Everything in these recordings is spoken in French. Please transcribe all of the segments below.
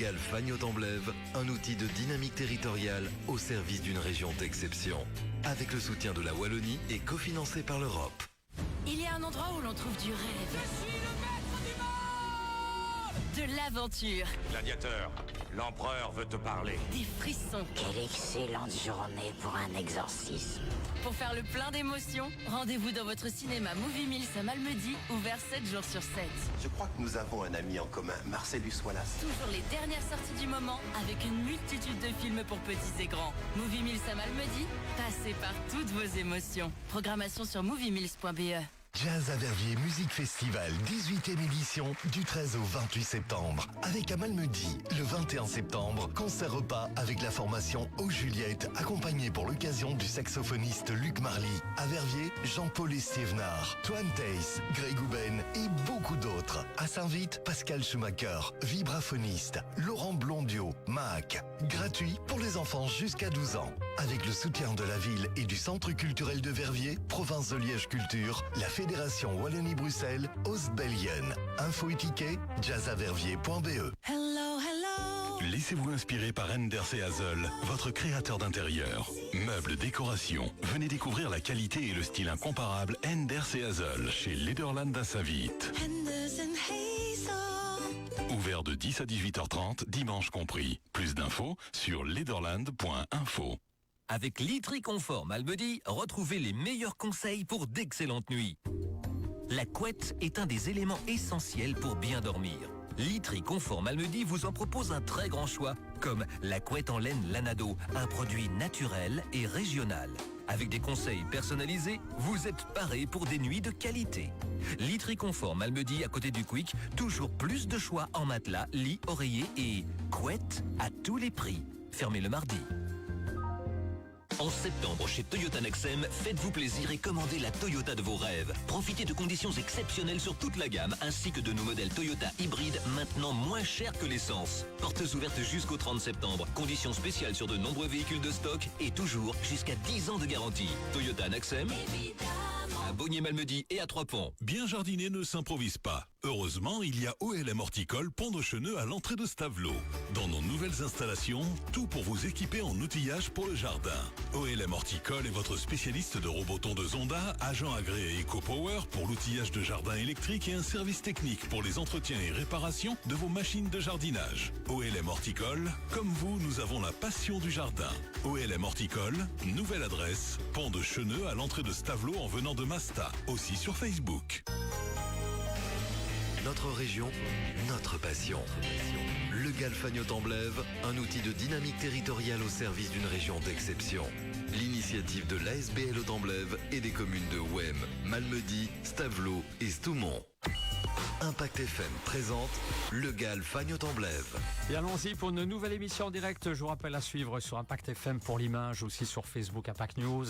GAL Fagnotte-en-Blève, un outil de dynamique territoriale au service d'une région d'exception. Avec le soutien de la Wallonie et cofinancé par l'Europe. Il y a un endroit où l'on trouve du rêve. Je suis le maître du monde! De l'aventure. Gladiateur, l'empereur veut te parler. Des frissons. Quelle excellente journée pour un exorcisme. Pour faire le plein d'émotions, rendez-vous dans votre cinéma Movie Mills à Malmedy, ouvert 7 jours sur 7. Je crois que nous avons un ami en commun, Marcellus Wallace. Toujours les dernières sorties du moment, avec une multitude de films pour petits et grands. Movie Mills à Malmedy, passez par toutes vos émotions. Programmation sur moviemills.be. Jazz à Verviers Musique Festival, 18e édition, du 13 au 28 septembre. Avec à Malmedy, le 21 septembre, concert repas avec la formation Aux Juliettes, accompagné pour l'occasion du saxophoniste Luc Marly. À Verviers, Jean-Paul Estiévenard, Toine Teiss, Greg Houben et beaucoup d'autres. À Saint-Vite, Pascal Schumacher, vibraphoniste, Laurent Blondiot, Mac. Gratuit pour les enfants jusqu'à 12 ans. Avec le soutien de la ville et du Centre culturel de Verviers, province de Liège Culture, la Fédération Wallonie-Bruxelles, Oostbelgen. Info et tickets, jazzaverviers.be. Hello, hello. Laissez-vous inspirer par Enders et Hazel, votre créateur d'intérieur. Meubles, décoration. Venez découvrir la qualité et le style incomparable Enders et Hazel chez Lederland à Saint-Vite. Ouvert de 10 à 18h30, dimanche compris. Plus d'infos sur lederland.info. Avec Litry Confort Malmedy, retrouvez les meilleurs conseils pour d'excellentes nuits. La couette est un des éléments essentiels pour bien dormir. Litry Confort Malmedy vous en propose un très grand choix, comme la couette en laine Lanado, un produit naturel et régional. Avec des conseils personnalisés, vous êtes paré pour des nuits de qualité. Litry Confort Malmedy à côté du Quick, toujours plus de choix en matelas, lits, oreillers et couettes à tous les prix. Fermé le mardi. En septembre, chez Toyota Nexem, faites-vous plaisir et commandez la Toyota de vos rêves. Profitez de conditions exceptionnelles sur toute la gamme, ainsi que de nos modèles Toyota hybrides, maintenant moins chers que l'essence. Portes ouvertes jusqu'au 30 septembre. Conditions spéciales sur de nombreux véhicules de stock et toujours jusqu'à 10 ans de garantie. Toyota Nexem, à Beaunier-Malmedy et à Trois-Ponts. Bien jardiner ne s'improvise pas. Heureusement, il y a OLM Horticole Pont de Cheneux à l'entrée de Stavelot. Dans nos nouvelles installations, tout pour vous équiper en outillage pour le jardin. OLM Horticole est votre spécialiste de roboton de Zonda, agent agréé EcoPower pour l'outillage de jardin électrique et un service technique pour les entretiens et réparations de vos machines de jardinage. OLM Horticole, comme vous, nous avons la passion du jardin. OLM Horticole, nouvelle adresse, Pont de Cheneux à l'entrée de Stavelot en venant de Masta, aussi sur Facebook. Notre région, notre passion. Le GAL Fagnotte-en-Blève, un outil de dynamique territoriale au service d'une région d'exception. L'initiative de l'ASBL Haute-en-Blève et des communes de Ouem, Malmedy, Stavelot et Stoumont. Impact FM présente le GAL Fagnotte-en-Blève. Et allons-y pour une nouvelle émission en direct. Je vous rappelle à suivre sur Impact FM pour l'image, aussi sur Facebook Impact News.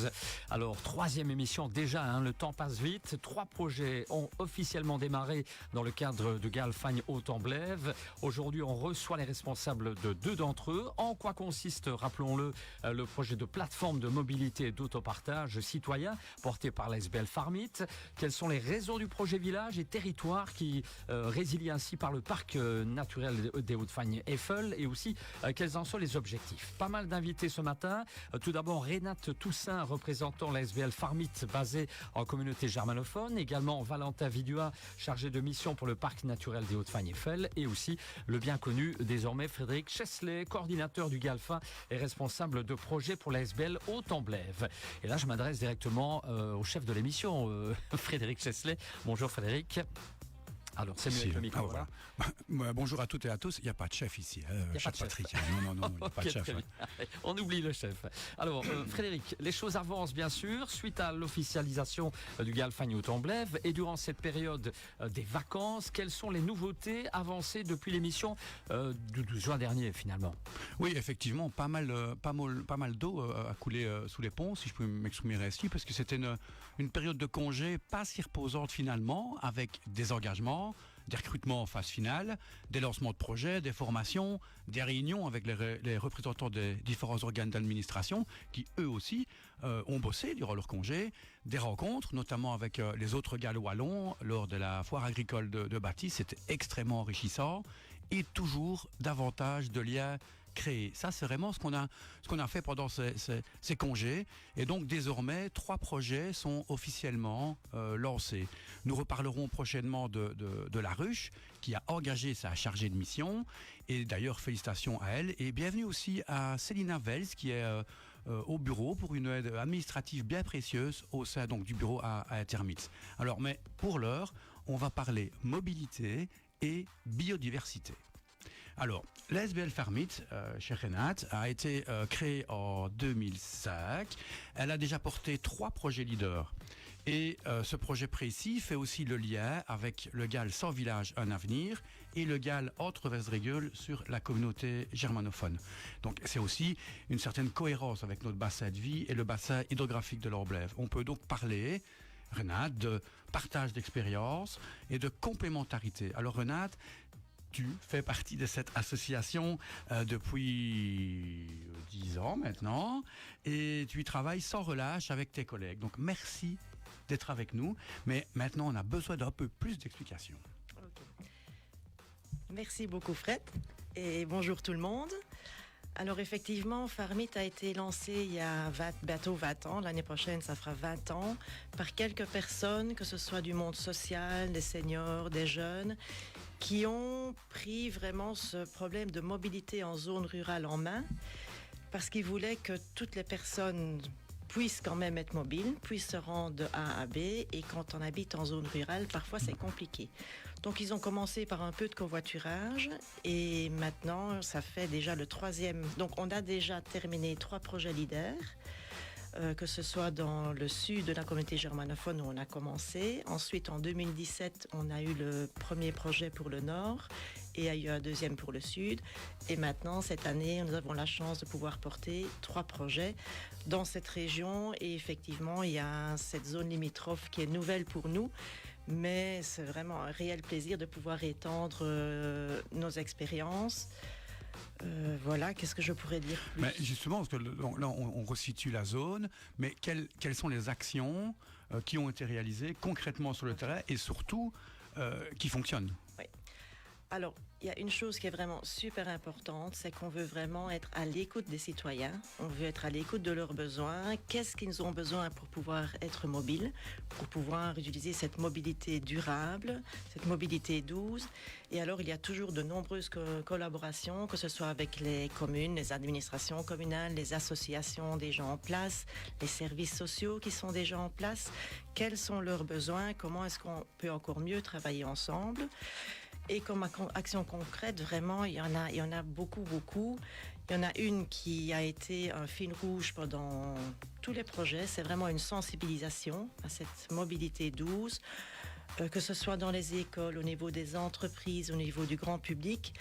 Alors, 3e émission déjà, le temps passe vite. 3 projets ont officiellement démarré dans le cadre de GAL Fagnotte-en-Blève. Aujourd'hui, on reçoit les responsables de 2 d'entre eux. En quoi consiste, rappelons-le, le projet de plateforme de mobilité et d'autopartage citoyen porté par l'ASBL Farmit. Quelles sont les raisons du projet Village et Territoire qui résilie ainsi par le parc naturel des Hauts-de-Fagne Eiffel et aussi quels en sont les objectifs. Pas mal d'invités ce matin. Tout d'abord Renate Toussaint, représentant l'ASBL Farmit basé en communauté germanophone. Également Valentin Vidua, chargé de mission pour le parc naturel des Hauts-de-Fagne Eiffel. Et aussi le bien connu désormais Frédéric Chesley, coordinateur du GALFA et responsable de projet pour l'ASBL Haute-en-Blève. Et là je m'adresse directement au chef de l'émission, Frédéric Chesley. Bonjour Frédéric. Alors, c'est mieux avec le micro. Voilà. Bonjour à toutes et à tous. Il n'y a pas de chef ici, chef Patrick. Non, il n'y a pas de chef. On oublie le chef. Alors, Frédéric, les choses avancent bien sûr suite à l'officialisation du GAL Fagnotte-en-Blève et durant cette période des vacances, quelles sont les nouveautés avancées depuis l'émission du 12 juin dernier finalement? Oui, effectivement, pas mal d'eau a coulé sous les ponts, si je peux m'exprimer ainsi, parce que c'était une période de congé pas si reposante finalement, avec des engagements, des recrutements en phase finale, des lancements de projets, des formations, des réunions avec les représentants des différents organes d'administration qui, eux aussi, ont bossé durant leur congé, des rencontres, notamment avec les autres GAL wallons lors de la foire agricole de Bâtisse. C'était extrêmement enrichissant. et toujours davantage de liens créés. Ça, c'est vraiment ce qu'on a fait pendant ces congés. Et donc, désormais, 3 projets sont officiellement lancés. Nous reparlerons prochainement de La Ruche, qui a engagé sa chargée de mission. Et d'ailleurs, félicitations à elle. Et bienvenue aussi à Célina Vels, qui est au bureau pour une aide administrative bien précieuse au sein donc, du bureau à Termitz. Alors, mais pour l'heure, on va parler mobilité et biodiversité. Alors, l'ASBL Farmit, chez Renate, a été créée en 2005. Elle a déjà porté 3 projets leaders. Et ce projet précis fait aussi le lien avec le GAL 100 villages, un avenir et le GAL Entre-Versdregel sur la communauté germanophone. Donc c'est aussi une certaine cohérence avec notre bassin de vie et le bassin hydrographique de l'Orblève. On peut donc parler, Renate, de partage d'expérience et de complémentarité. Alors Renate, tu fais partie de cette association depuis 10 ans maintenant et tu y travailles sans relâche avec tes collègues. Donc merci d'être avec nous, mais maintenant on a besoin d'un peu plus d'explications. Okay. Merci beaucoup Fred et bonjour tout le monde. Alors effectivement, Farmit a été lancé il y a bientôt 20 ans, l'année prochaine ça fera 20 ans, par quelques personnes, que ce soit du monde social, des seniors, des jeunes, qui ont pris vraiment ce problème de mobilité en zone rurale en main, parce qu'ils voulaient que toutes les personnes puissent quand même être mobiles, puissent se rendre de A à B, et quand on habite en zone rurale, parfois c'est compliqué. Donc ils ont commencé par un peu de covoiturage, et maintenant ça fait déjà le 3e. Donc on a déjà terminé 3 projets leaders, que ce soit dans le sud de la communauté germanophone où on a commencé. Ensuite, en 2017, on a eu le premier projet pour le nord et il y a eu un deuxième pour le sud. Et maintenant, cette année, nous avons la chance de pouvoir porter 3 projets dans cette région. Et effectivement, il y a cette zone limitrophe qui est nouvelle pour nous. Mais c'est vraiment un réel plaisir de pouvoir étendre nos expériences. Voilà, qu'est-ce que je pourrais dire plus ? Mais justement, parce que là, on resitue la zone, mais quelles sont les actions qui ont été réalisées concrètement sur le terrain et surtout qui fonctionnent ? Oui. Alors, il y a une chose qui est vraiment super importante, c'est qu'on veut vraiment être à l'écoute des citoyens, on veut être à l'écoute de leurs besoins, qu'est-ce qu'ils ont besoin pour pouvoir être mobiles, pour pouvoir utiliser cette mobilité durable, cette mobilité douce. Et alors, il y a toujours de nombreuses collaborations, que ce soit avec les communes, les administrations communales, les associations des gens en place, les services sociaux qui sont déjà en place. Quels sont leurs besoins? Comment est-ce qu'on peut encore mieux travailler ensemble? Et comme action concrète, vraiment, il y en a beaucoup. Il y en a une qui a été un fil rouge pendant tous les projets. C'est vraiment une sensibilisation à cette mobilité douce, que ce soit dans les écoles, au niveau des entreprises, au niveau du grand public,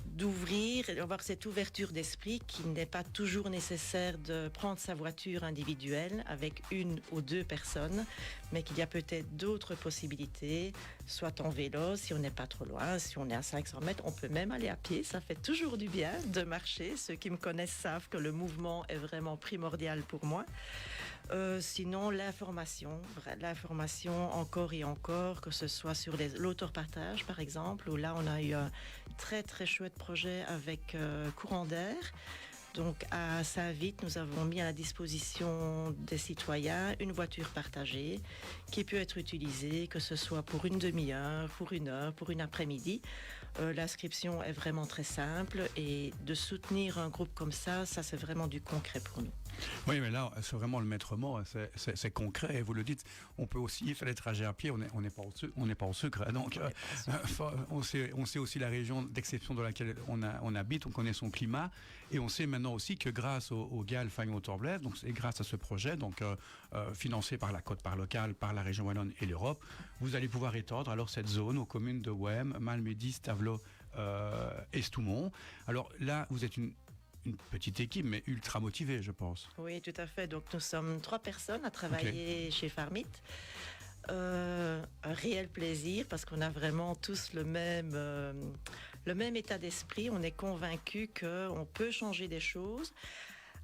d'ouvrir et avoir cette ouverture d'esprit qu'il n'est pas toujours nécessaire de prendre sa voiture individuelle avec 1 ou 2 personnes, mais qu'il y a peut-être d'autres possibilités, soit en vélo, si on n'est pas trop loin, si on est à 500 mètres, on peut même aller à pied, ça fait toujours du bien de marcher. Ceux qui me connaissent savent que le mouvement est vraiment primordial pour moi. Sinon, l'information encore et encore, que ce soit sur l'autopartage par exemple, où là on a eu un très très chouette projet avec Courant d'air. Donc à Saint-Vite, nous avons mis à la disposition des citoyens une voiture partagée qui peut être utilisée, que ce soit pour une demi-heure, pour 1 heure, pour une après-midi. L'inscription est vraiment très simple et de soutenir un groupe comme ça, c'est vraiment du concret pour nous. Oui, mais là, c'est vraiment le maître mot, c'est concret, et vous le dites, on peut aussi faire les trajets à pied, on n'est pas au sucre, donc on sait aussi la région d'exception dans laquelle on habite, on connaît son climat, et on sait maintenant aussi que grâce au GAL Fagnon-Torblaise, donc c'est grâce à ce projet, donc financé par la Côte-Part locale, par la région wallonne et l'Europe, vous allez pouvoir étendre alors cette zone aux communes de Wem, Malmedy, Stavelot, Estoumont. Alors là, vous êtes une petite équipe, mais ultra motivée, je pense. Oui, tout à fait. Donc, nous sommes 3 personnes à travailler chez Farmit. Un réel plaisir, parce qu'on a vraiment tous le même état d'esprit. On est convaincus qu'on peut changer des choses.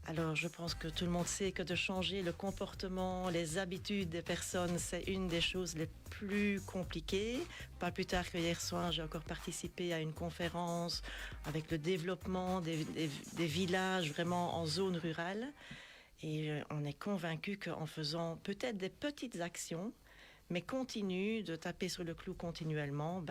Alors, je pense que tout le monde sait que de changer le comportement, les habitudes des personnes, c'est une des choses les plus compliquées. Pas plus tard que hier soir, j'ai encore participé à une conférence avec le développement des villages vraiment en zone rurale. Et on est convaincu qu'en faisant peut-être des petites actions, mais continue de taper sur le clou continuellement,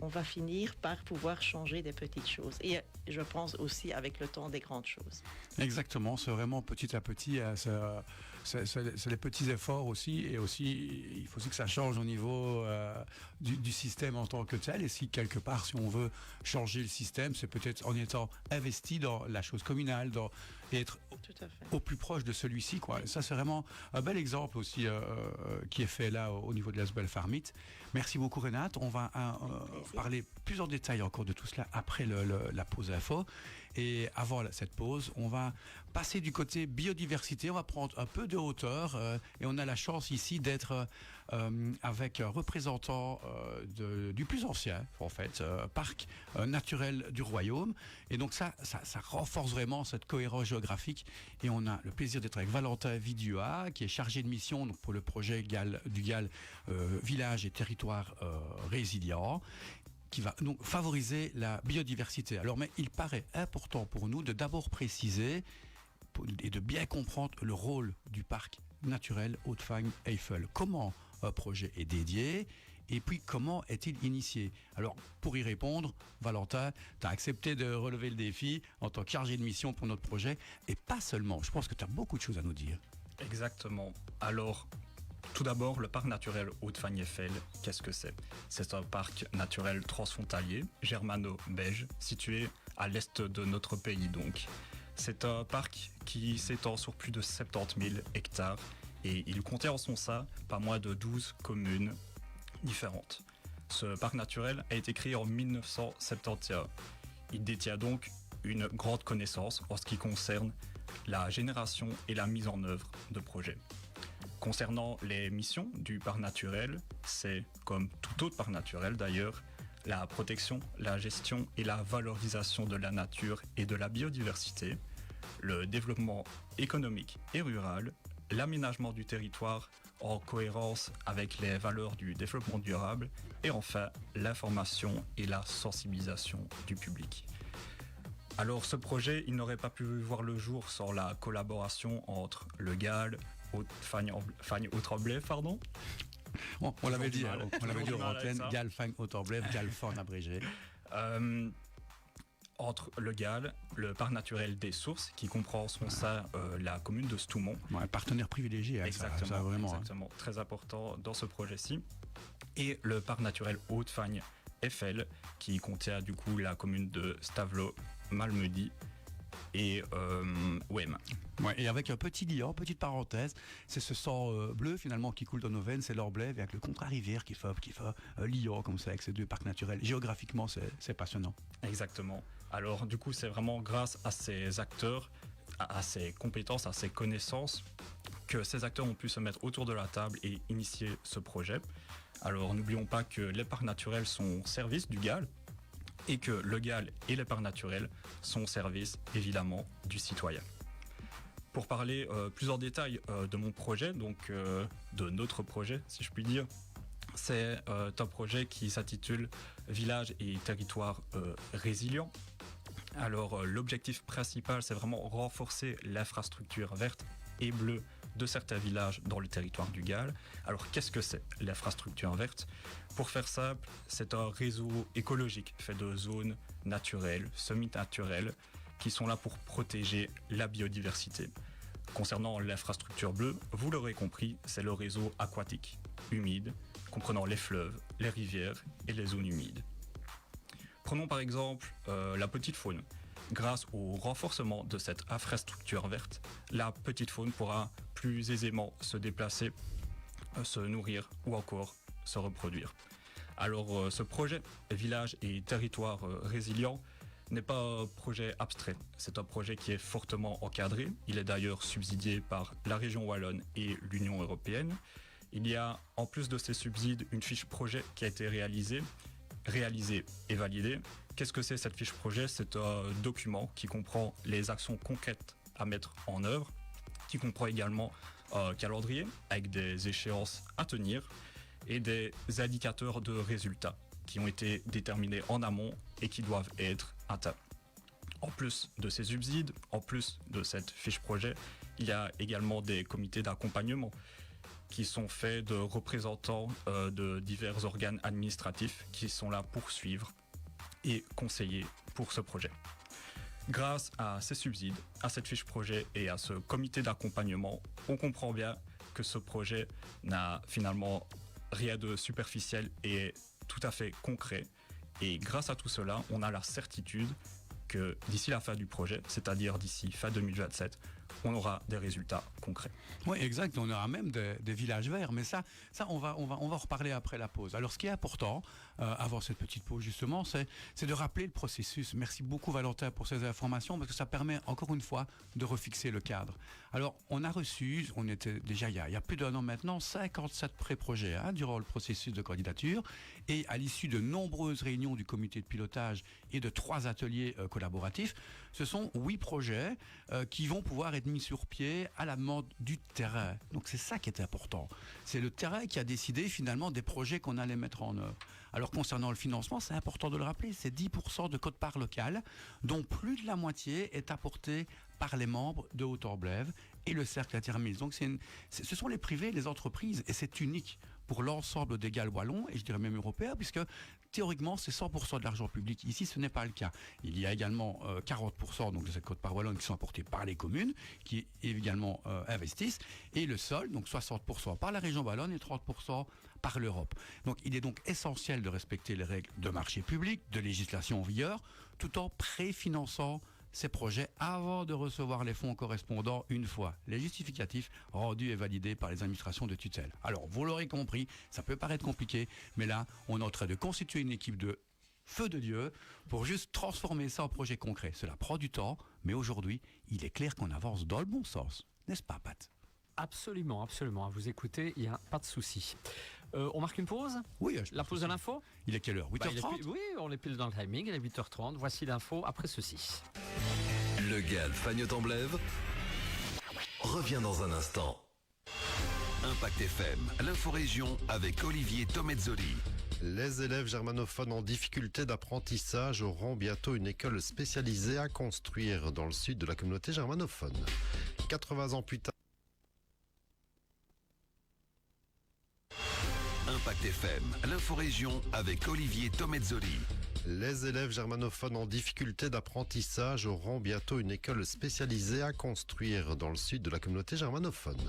on va finir par pouvoir changer des petites choses. Et je pense aussi avec le temps des grandes choses. Exactement, c'est vraiment petit à petit, c'est les petits efforts aussi, et aussi il faut aussi que ça change au niveau du système en tant que tel, et si quelque part, si on veut changer le système, c'est peut-être en étant investi dans la chose communale, et être au plus proche de celui-ci, quoi. Et ça, c'est vraiment un bel exemple aussi qui est fait là au niveau de l'Asbel Farmit. Merci beaucoup Renate, on va parler plus en détail encore de tout cela après la pause info. Et avant cette pause, on va passer du côté biodiversité, on va prendre un peu de hauteur et on a la chance ici d'être avec un représentant du plus ancien, en fait, parc naturel du Royaume. Et donc ça renforce vraiment cette cohérence géographique. Et on a le plaisir d'être avec Valentin Vidua, qui est chargé de mission donc, pour le projet du GAL Village et Territoire Résilient, qui va donc favoriser la biodiversité. Alors, mais il paraît important pour nous de d'abord préciser et de bien comprendre le rôle du parc naturel Haute-Fagne-Eifel. Comment un projet est dédié et puis comment est-il initié? Alors, pour y répondre, Valentin, tu as accepté de relever le défi en tant que chargé de mission pour notre projet, et pas seulement. Je pense que tu as beaucoup de choses à nous dire. Exactement. Alors, tout d'abord, le parc naturel Haute-Fagne-Eifel, qu'est-ce que c'est? C'est un parc naturel transfrontalier, germano-belge, situé à l'est de notre pays donc. C'est un parc qui s'étend sur plus de 70 000 hectares et il contient en son sein pas moins de 12 communes différentes. Ce parc naturel a été créé en 1971. Il détient donc une grande connaissance en ce qui concerne la génération et la mise en œuvre de projets. Concernant les missions du parc naturel, c'est, comme tout autre parc naturel d'ailleurs, la protection, la gestion et la valorisation de la nature et de la biodiversité, le développement économique et rural, l'aménagement du territoire en cohérence avec les valeurs du développement durable et enfin l'information et la sensibilisation du public. Alors ce projet, il n'aurait pas pu voir le jour sans la collaboration entre le GAL, Haute-Fagne-Haute-Tremblay, pardon. On l'avait dit aux antennes, GAL, Fagne-Haute-Tremblay, GAL Faune abrégé. Entre le GAL, le parc naturel des Sources, qui comprend en son sein la commune de Stoumont. Un partenaire privilégié, exactement, ça vraiment. Exactement, très important dans ce projet-ci. Et le parc naturel Haute-Fagne-Eifel, qui contient du coup la commune de Stavelot, Malmedy et Wem. Ouais, et avec un petit liant, petite parenthèse, c'est ce sang bleu finalement qui coule dans nos veines, c'est l'Orblève, avec le contrat-rivière qui fait un liant comme ça avec ces deux parcs naturels. Géographiquement, c'est passionnant. Exactement. Alors du coup, c'est vraiment grâce à ces acteurs, à ces compétences, à ces connaissances, que ces acteurs ont pu se mettre autour de la table et initier ce projet. Alors n'oublions pas que les parcs naturels sont au service du GAL, et que le GAL et les parcs naturels sont au service, évidemment, du citoyen. Pour parler plus en détail de mon projet, donc de notre projet, si je puis dire, c'est un projet qui s'intitule Village et territoire résilient. Alors, l'objectif principal, c'est vraiment renforcer l'infrastructure verte et bleue de certains villages dans le territoire du GAL. Alors, qu'est-ce que c'est l'infrastructure verte? Pour faire simple, c'est un réseau écologique fait de zones naturelles, semi-naturelles, qui sont là pour protéger la biodiversité. Concernant l'infrastructure bleue, vous l'aurez compris, c'est le réseau aquatique, humide, comprenant les fleuves, les rivières et les zones humides. Prenons par exemple la petite faune. Grâce au renforcement de cette infrastructure verte, la petite faune pourra plus aisément se déplacer, se nourrir ou encore se reproduire. Alors ce projet Village et territoire résilient n'est pas un projet abstrait, c'est un projet qui est fortement encadré. Il est d'ailleurs subsidié par la région wallonne et l'Union européenne. Il y a en plus de ces subsides une fiche projet qui a été réalisée et validée. Qu'est-ce que c'est cette fiche projet? C'est un document qui comprend les actions concrètes à mettre en œuvre, qui comprend également un calendrier avec des échéances à tenir et des indicateurs de résultats qui ont été déterminés en amont et qui doivent être atteints. En plus de ces subsides, en plus de cette fiche projet, il y a également des comités d'accompagnement qui sont faits de représentants de divers organes administratifs qui sont là pour suivre et conseiller pour ce projet. Grâce à ces subsides, à cette fiche projet et à ce comité d'accompagnement, on comprend bien que ce projet n'a finalement rien de superficiel et est tout à fait concret. Et grâce à tout cela, on a la certitude que d'ici la fin du projet, c'est-à-dire d'ici fin 2027, on aura des résultats concrets. Oui, exact. On aura même des villages verts. Mais ça on va en reparler après la pause. Alors, ce qui est important, avant cette petite pause justement, c'est de rappeler le processus. Merci beaucoup Valentin pour ces informations parce que ça permet encore une fois de refixer le cadre. Alors, on a reçu, on était déjà il y a plus d'un an maintenant, 57 pré-projets durant le processus de candidature. Et à l'issue de nombreuses réunions du comité de pilotage et de 3 ateliers collaboratifs, ce sont 8 projets qui vont pouvoir être mis sur pied à la demande du terrain. Donc c'est ça qui est important. C'est le terrain qui a décidé finalement des projets qu'on allait mettre en œuvre. Alors concernant le financement, c'est important de le rappeler, c'est 10% de quote-part locale, dont plus de la moitié est apportée par les membres de Haute-Orblève et le cercle intermise. Donc ce sont les privés, les entreprises, et c'est unique pour l'ensemble des Galles wallons, et je dirais même européens, puisque théoriquement, c'est 100% de l'argent public. Ici, ce n'est pas le cas. Il y a également 40% donc, de cette quote-part wallonne qui sont apportés par les communes, qui également investissent, et le sol, donc 60% par la région wallonne et 30% par l'Europe. Donc, il est donc essentiel de respecter les règles de marché public, de législation en vigueur, tout en préfinançant ces projets avant de recevoir les fonds correspondants une fois les justificatifs rendus et validés par les administrations de tutelle. Alors, vous l'aurez compris, ça peut paraître compliqué, mais là, on est en train de constituer une équipe de feu de Dieu pour juste transformer ça en projet concret. Cela prend du temps, mais aujourd'hui, il est clair qu'on avance dans le bon sens. N'est-ce pas, Pat ? Absolument, absolument. À vous écouter, il n'y a pas de souci. On marque une pause ? Oui. La pause de l'info ? Il est quelle heure ? 8h30 ? Oui, on est pile dans le timing. Il est 8h30. Voici l'info après ceci. Le GAL Fagnotte-en-Blève revient dans un instant. Impact FM, l'info-région avec Olivier Tomezzoli. Les élèves germanophones en difficulté d'apprentissage auront bientôt une école spécialisée à construire dans le sud de la communauté germanophone. 80 ans plus tard. Impact FM, l'info-région avec Olivier Tomezzoli. Les élèves germanophones en difficulté d'apprentissage auront bientôt une école spécialisée à construire dans le sud de la communauté germanophone.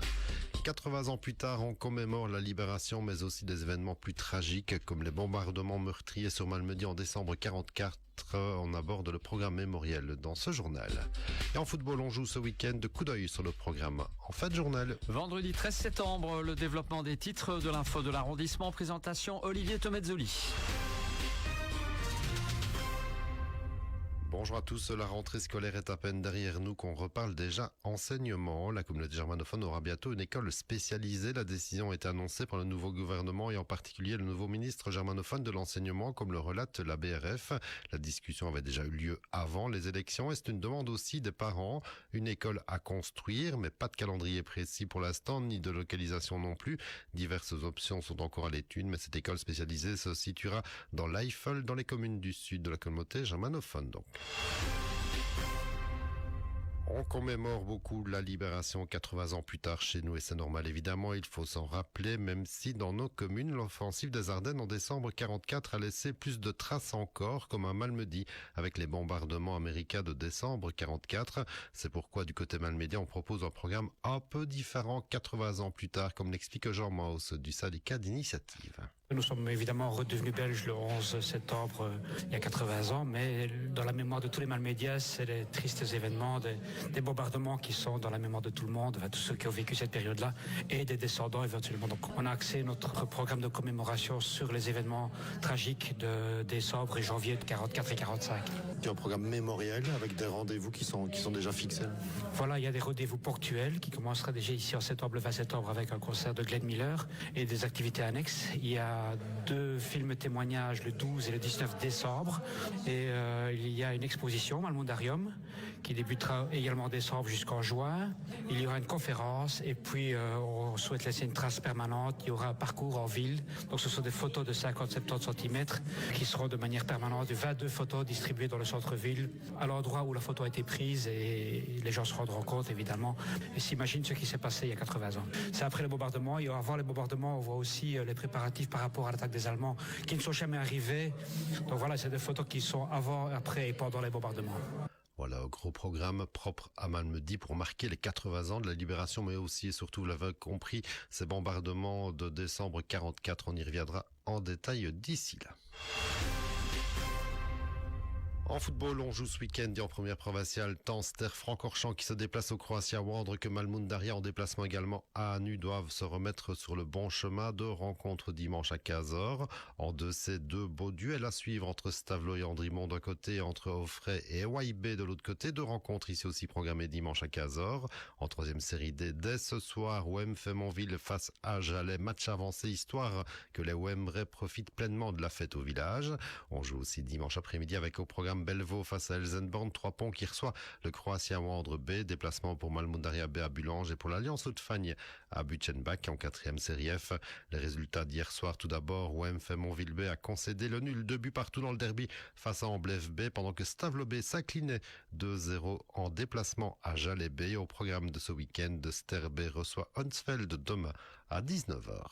80 ans plus tard, on commémore la libération, mais aussi des événements plus tragiques comme les bombardements meurtriers sur Malmedy en décembre 1944. On aborde le programme mémoriel dans ce journal. Et en football, on joue ce week-end de coup d'œil sur le programme en fin de journal. Vendredi 13 septembre, le développement des titres de l'info de l'arrondissement. Présentation Olivier Tomezzoli. Bonjour à tous, la rentrée scolaire est à peine derrière nous qu'on reparle déjà enseignement. La communauté germanophone aura bientôt une école spécialisée. La décision a été annoncée par le nouveau gouvernement et en particulier le nouveau ministre germanophone de l'enseignement, comme le relate la BRF. La discussion avait déjà eu lieu avant les élections et c'est une demande aussi des parents. Une école à construire, mais pas de calendrier précis pour l'instant, ni de localisation non plus. Diverses options sont encore à l'étude, mais cette école spécialisée se situera dans l'Eifel, dans les communes du sud de la communauté germanophone donc. On commémore beaucoup la libération 80 ans plus tard chez nous et c'est normal évidemment, il faut s'en rappeler, même si dans nos communes, l'offensive des Ardennes en décembre 1944 a laissé plus de traces encore, comme à Malmedy, avec les bombardements américains de décembre 1944. C'est pourquoi du côté malmédien, on propose un programme un peu différent 80 ans plus tard, comme l'explique Jean Maus du syndicat d'initiative. Nous sommes évidemment redevenus belges le 11 septembre il y a 80 ans, mais dans la mémoire de tous les Malmédiens, c'est les tristes événements, des bombardements qui sont dans la mémoire de tout le monde, tous ceux qui ont vécu cette période-là, et des descendants éventuellement. Donc on a axé notre programme de commémoration sur les événements tragiques de décembre et janvier de 1944 et 1945. Il y a un programme mémoriel avec des rendez-vous qui sont déjà fixés. Voilà, il y a des rendez-vous ponctuels qui commencera déjà ici en septembre, le 20 septembre, avec un concert de Glenn Miller et des activités annexes. Il y a a 2 films témoignages le 12 et le 19 décembre. Et il y a une exposition, Malmundarium, qui débutera également en décembre jusqu'en juin. Il y aura une conférence et puis on souhaite laisser une trace permanente. Il y aura un parcours en ville. Donc ce sont des photos de 50-70 cm qui seront de manière permanente, 22 photos distribuées dans le centre-ville, à l'endroit où la photo a été prise, et les gens se rendront compte évidemment et s'imaginent ce qui s'est passé il y a 80 ans. C'est après les bombardements, et avant les bombardements, on voit aussi les préparatifs par rapport à l'attaque des Allemands qui ne sont jamais arrivés. Donc voilà, c'est des photos qui sont avant, après et pendant les bombardements. Voilà, un gros programme propre à Malmedy pour marquer les 80 ans de la libération, mais aussi et surtout, vous l'avez compris, ces bombardements de décembre 44. On y reviendra en détail d'ici là. En football, on joue ce week-end et en première provinciale, Tanster, Francorchamps qui se déplace au Croatia Wandre, que Malmundaria en déplacement également à Anu doivent se remettre sur le bon chemin. 2 rencontres dimanche à 15h. En 2C, 2 beaux duels à suivre entre Stavelot et Andrimont d'un côté, entre Offray et YB de l'autre côté. 2 rencontres ici aussi programmées dimanche à 15h. En 3e série D, dès ce soir, OM Fémonville face à Jalais. Match avancé, histoire que les OMRais profitent pleinement de la fête au village. On joue aussi dimanche après-midi avec au programme Bellevaux face à Elsenborn, 3 ponts qui reçoit le Croatia Wandre B, déplacement pour Malmundaria B à Bulange et pour l'Alliance Haute-Fagne à Butchenbach en 4e série F. Les résultats d'hier soir, tout d'abord, OM Fémonville B a concédé le nul, 2 buts partout dans le derby face à Amblève B, pendant que Stavelot B s'inclinait 2-0 en déplacement à Jalais B. Et au programme de ce week-end, Ster B reçoit Hunsfeld demain à 19h.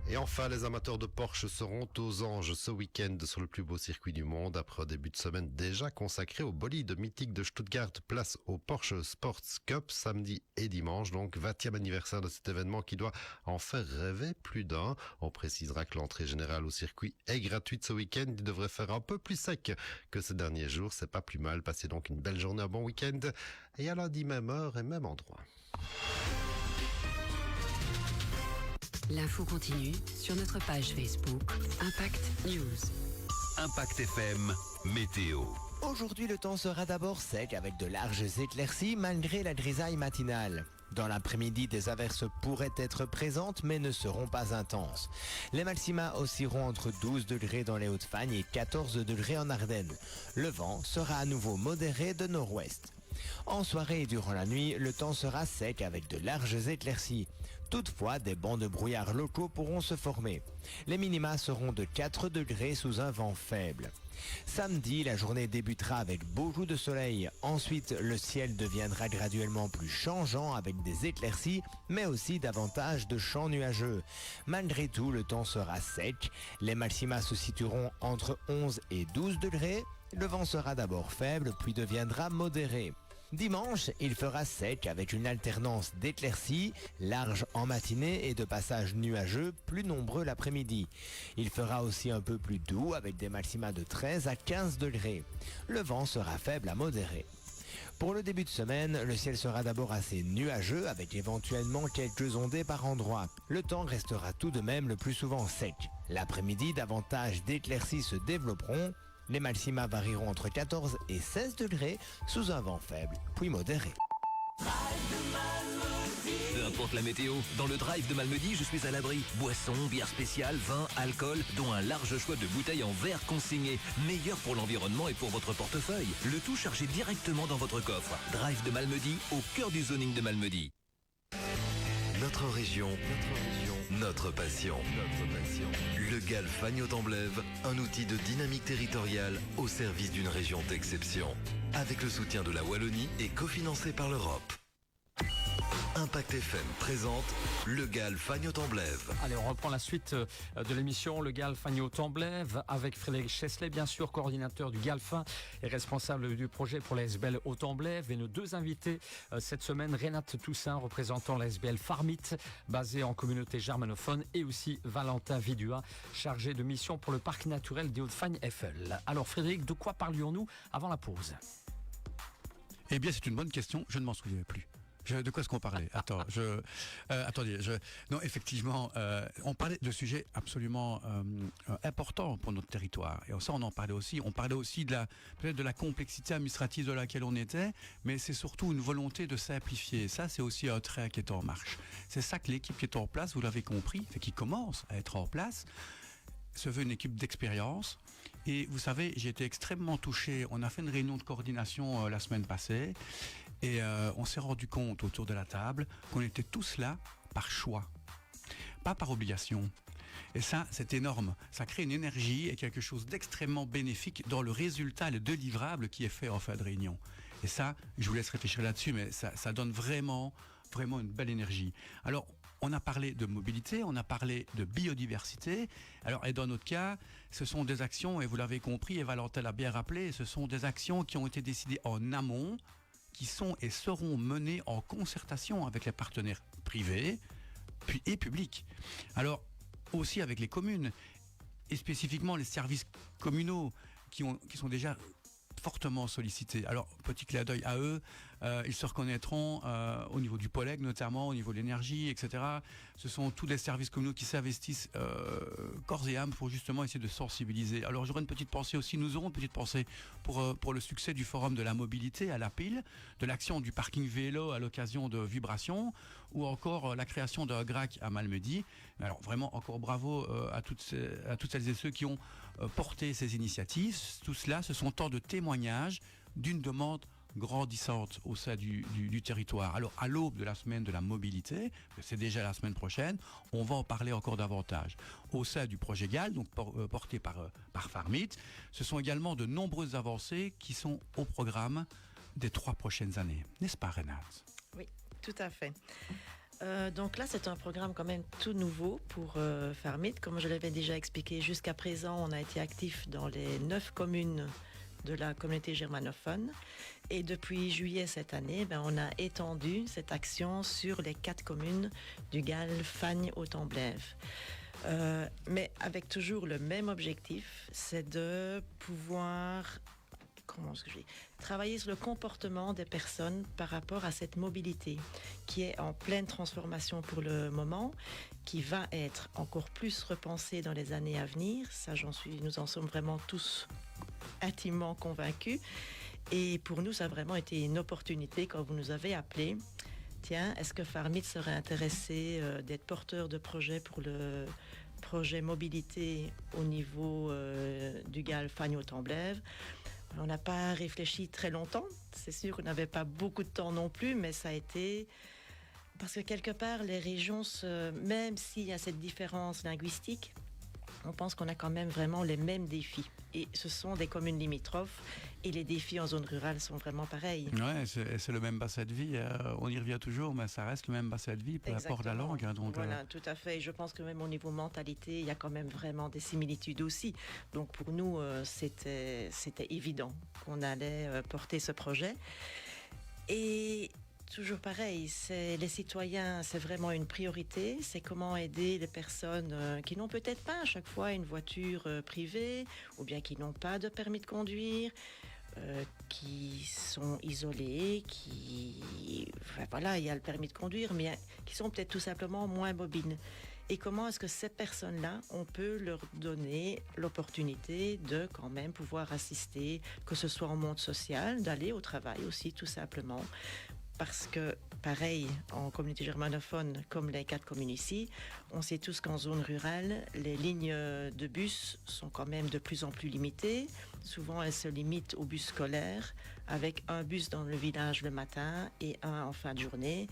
Et enfin, les amateurs de Porsche seront aux anges ce week-end sur le plus beau circuit du monde. Après un début de semaine déjà consacré au bolide mythique de Stuttgart, place au Porsche Sports Cup samedi et dimanche. Donc 20e anniversaire de cet événement qui doit en faire rêver plus d'un. On précisera que l'entrée générale au circuit est gratuite ce week-end. Il devrait faire un peu plus sec que ces derniers jours. C'est pas plus mal. Passez donc une belle journée, un bon week-end. Et à lundi, même heure et même endroit. L'info continue sur notre page Facebook Impact News. Impact FM, météo. Aujourd'hui, le temps sera d'abord sec avec de larges éclaircies malgré la grisaille matinale. Dans l'après-midi, des averses pourraient être présentes mais ne seront pas intenses. Les maxima oscilleront entre 12 degrés dans les Hauts-de-Fagne et 14 degrés en Ardennes. Le vent sera à nouveau modéré de nord-ouest. En soirée et durant la nuit, le temps sera sec avec de larges éclaircies. Toutefois, des bancs de brouillard locaux pourront se former. Les minima seront de 4 degrés sous un vent faible. Samedi, la journée débutera avec beaucoup de soleil. Ensuite, le ciel deviendra graduellement plus changeant avec des éclaircies, mais aussi davantage de champs nuageux. Malgré tout, le temps sera sec. Les maxima se situeront entre 11 et 12 degrés. Le vent sera d'abord faible, puis deviendra modéré. Dimanche, il fera sec avec une alternance d'éclaircies, larges en matinée et de passages nuageux plus nombreux l'après-midi. Il fera aussi un peu plus doux avec des maxima de 13 à 15 degrés. Le vent sera faible à modéré. Pour le début de semaine, le ciel sera d'abord assez nuageux avec éventuellement quelques ondées par endroits. Le temps restera tout de même le plus souvent sec. L'après-midi, davantage d'éclaircies se développeront. Les maxima varieront entre 14 et 16 degrés sous un vent faible, puis modéré. Peu importe la météo, dans le drive de Malmedy, je suis à l'abri. Boissons, bières spéciales, vin, alcool, dont un large choix de bouteilles en verre consigné. Meilleur pour l'environnement et pour votre portefeuille. Le tout chargé directement dans votre coffre. Drive de Malmedy, au cœur du zoning de Malmedy. Notre région, notre passion. Le GAL Fagnotte-en-Blève, un outil de dynamique territoriale au service d'une région d'exception. Avec le soutien de la Wallonie et cofinancé par l'Europe. Impact FM présente le GAL Fagnotte-en-Blève. Allez, on reprend la suite de l'émission, le GAL Fagnotte-en-Blève, avec Frédéric Chesley, bien sûr, coordinateur du GALFin et responsable du projet pour la SBL Haute-en-Blève. Et nos 2 invités cette semaine, Renate Toussaint, représentant la SBL Farmit, basée en communauté germanophone, et aussi Valentin Vidua, chargé de mission pour le parc naturel des Hauts-de-Fagne Eiffel. Alors Frédéric, de quoi parlions-nous avant la pause ? Eh bien, c'est une bonne question, je ne m'en souviens plus. De quoi est-ce qu'on parlait? Attendez. Non, effectivement, on parlait de sujets absolument importants pour notre territoire. Et ça, on en parlait aussi. On parlait aussi peut-être de la complexité administrative de laquelle on était, mais c'est surtout une volonté de simplifier. Ça, c'est aussi un trait qui est en marche. C'est ça que l'équipe qui est en place, vous l'avez compris, qui commence à être en place, se veut une équipe d'expérience. Et vous savez, j'ai été extrêmement touché. On a fait une réunion de coordination la semaine passée. Et on s'est rendu compte autour de la table qu'on était tous là par choix, pas par obligation. Et ça, c'est énorme. Ça crée une énergie et quelque chose d'extrêmement bénéfique dans le résultat, le délivrable qui est fait en fin de réunion. Et ça, je vous laisse réfléchir là-dessus, mais ça donne vraiment une belle énergie. Alors, on a parlé de mobilité, on a parlé de biodiversité. Alors, et dans notre cas, ce sont des actions, et vous l'avez compris, et Valentin l'a bien rappelé, ce sont des actions qui ont été décidées en amont, qui sont et seront menées en concertation avec les partenaires privés et publics. Alors, aussi avec les communes, et spécifiquement les services communaux qui sont déjà fortement sollicités. Alors, petit clin d'œil à eux, ils se reconnaîtront au niveau du POLEG notamment, au niveau de l'énergie, etc. Ce sont tous les services communaux qui s'investissent corps et âme pour justement essayer de sensibiliser. Alors j'aurai une petite pensée aussi, nous aurons une petite pensée pour le succès du forum de la mobilité à la pile, de l'action du parking vélo à l'occasion de Vibration, ou encore la création d'un GRAC à Malmedy. Alors vraiment encore bravo à toutes celles et ceux qui ont porté ces initiatives. Tout cela, ce sont tant de témoignages d'une demande grandissante au sein du territoire. Alors, à l'aube de la semaine de la mobilité, c'est déjà la semaine prochaine, on va en parler encore davantage. Au sein du projet GAL, donc porté par Farmit, ce sont également de nombreuses avancées qui sont au programme des 3 prochaines années. N'est-ce pas, Renate? Oui, tout à fait. Donc là, c'est un programme quand même tout nouveau pour Farmit. Comme je l'avais déjà expliqué, jusqu'à présent, on a été actif dans les 9 communes de la communauté germanophone. Et depuis juillet cette année, on a étendu cette action sur les 4 communes du GAL, Fagnes, Haut-en-Blève. Mais avec toujours le même objectif, c'est de pouvoir travailler sur le comportement des personnes par rapport à cette mobilité qui est en pleine transformation pour le moment, qui va être encore plus repensée dans les années à venir. Ça, nous en sommes vraiment tous intimement convaincus. Et pour nous, ça a vraiment été une opportunité quand vous nous avez appelé. Tiens, est-ce que Farmit serait intéressé d'être porteur de projet pour le projet mobilité au niveau du GAL Fagnes Haut-en-Blève? On n'a pas réfléchi très longtemps. C'est sûr qu'on n'avait pas beaucoup de temps non plus, mais ça a été... Parce que quelque part, les régions, même s'il y a cette différence linguistique, on pense qu'on a quand même vraiment les mêmes défis. Et ce sont des communes limitrophes et les défis en zone rurale sont vraiment pareils. Ouais, c'est le même bassin de vie. On y revient toujours, mais ça reste le même bassin de vie, peu importe la langue. Donc, voilà, tout à fait. Et je pense que même au niveau mentalité, il y a quand même vraiment des similitudes aussi. Donc pour nous, c'était évident qu'on allait porter ce projet. Et... toujours pareil, les citoyens, c'est vraiment une priorité. C'est comment aider les personnes qui n'ont peut-être pas à chaque fois une voiture privée, ou bien qui n'ont pas de permis de conduire, qui sont isolés, voilà, il y a le permis de conduire, mais qui sont peut-être tout simplement moins mobiles. Et comment est-ce que ces personnes-là, on peut leur donner l'opportunité de quand même pouvoir assister, que ce soit en monde social, d'aller au travail aussi, tout simplement. Parce que, pareil, en communauté germanophone, comme les 4 communes ici, on sait tous qu'en zone rurale, les lignes de bus sont quand même de plus en plus limitées. Souvent, elles se limitent au bus scolaire, avec un bus dans le village le matin et un en fin de journée.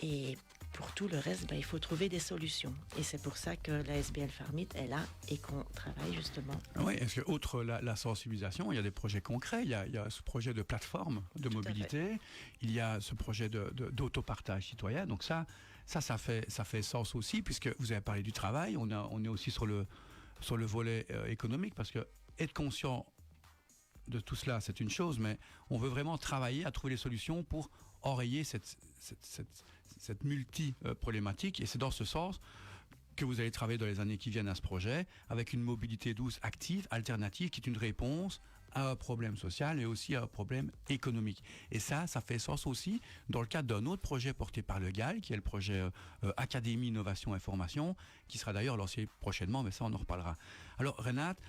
Et pour tout le reste, il faut trouver des solutions. Et c'est pour ça que la SBL Farmit est là et qu'on travaille justement. Oui, est-ce que, outre la sensibilisation, il y a des projets concrets. Il y a ce projet de plateforme de mobilité. Il y a ce projet d'autopartage citoyen. Donc ça fait sens aussi, puisque vous avez parlé du travail. On est aussi sur le volet économique, parce que être conscient de tout cela, c'est une chose, mais on veut vraiment travailler à trouver des solutions pour enrayer cette multi-problématique. Et c'est dans ce sens que vous allez travailler dans les années qui viennent à ce projet, avec une mobilité douce, active, alternative, qui est une réponse à un problème social et aussi à un problème économique. Et ça fait sens aussi dans le cadre d'un autre projet porté par le GAL, qui est le projet Académie Innovation et Formation, qui sera d'ailleurs lancé prochainement, mais ça on en reparlera. Alors Renate,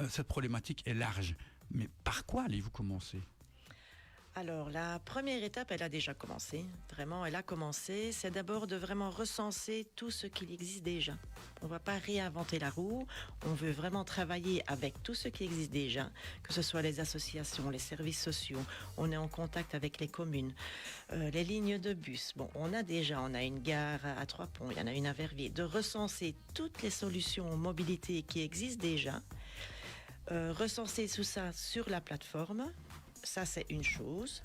cette problématique est large, mais par quoi allez-vous commencer ? Alors, la première étape, elle a déjà commencé. Vraiment, elle a commencé. C'est d'abord de vraiment recenser tout ce qui existe déjà. On ne va pas réinventer la roue. On veut vraiment travailler avec tout ce qui existe déjà, que ce soit les associations, les services sociaux. On est en contact avec les communes, les lignes de bus. Bon, on a une gare à Trois-Ponts, il y en a une à Verviers. De recenser toutes les solutions mobilité qui existent déjà, recenser tout ça sur la plateforme. Ça, c'est une chose.